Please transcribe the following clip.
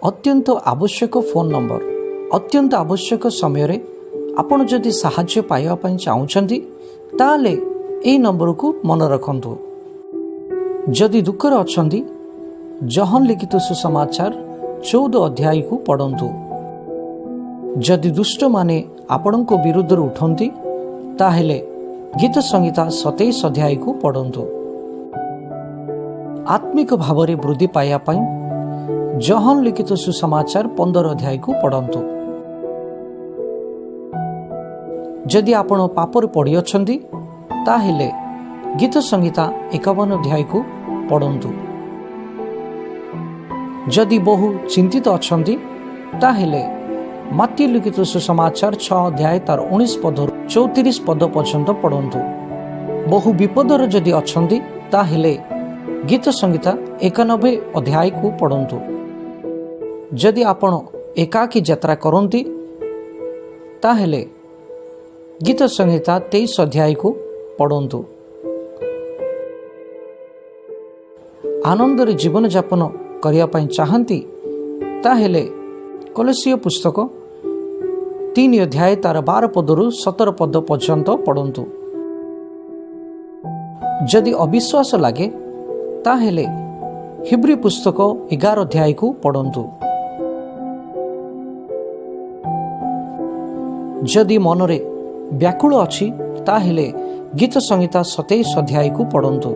अत्यंत आवश्यक phone number अत्यंत आवश्यक समय रे आपण जदि साहाय्य पाइबा पई चाहुचंती ताले एई नंबर को मन रखंतु। जदि दुखर अछंती जहन लिखित सुसमाचार 14 अध्याय को पढ़ंतु। जदि दुष्ट माने आपण को विरुद्ध उठंती ताहेले गीत संहिता 27 अध्याय को पढ़ंतु। आत्मिक भाव रे वृद्धि पाइबा पई जहन लिखित सुसमाचार 15 अध्याय को पढ़ंतु। जदि आपण पापर पड़ी अछंती ताहेले गीत संहिता 51 अध्याय को पढ़ंतु। जदि बहु चिंतित अछंती ताहेले माती लिखित सुसमाचार 6 अध्याय तार 19 पद 34 पद पर्यंत पढ़ंतु। बहु विपदर जदि अछंती ताहेले गीत संहिता 91 अध्याय को पढ़ंतु। जदि आपण एकाकी यात्रा करंती ताहेले गीत संहिता 23 अध्याय को पढ़ंतु। आनंद रे जीवन यापन करिया पई चाहंती ताहेले कलसीय पुस्तक 3 अध्याय तार 12 पदरु 17 पद पर्यंत पढ़ंतु। जदि अविश्वास लागे ताहेले हिब्री पुस्तक 11 अध्याय को पढ़ंतु। जदि मनरे व्याकुल अछि ताहेले गीत संहिता 27 अध्याय को पढ़ंतु।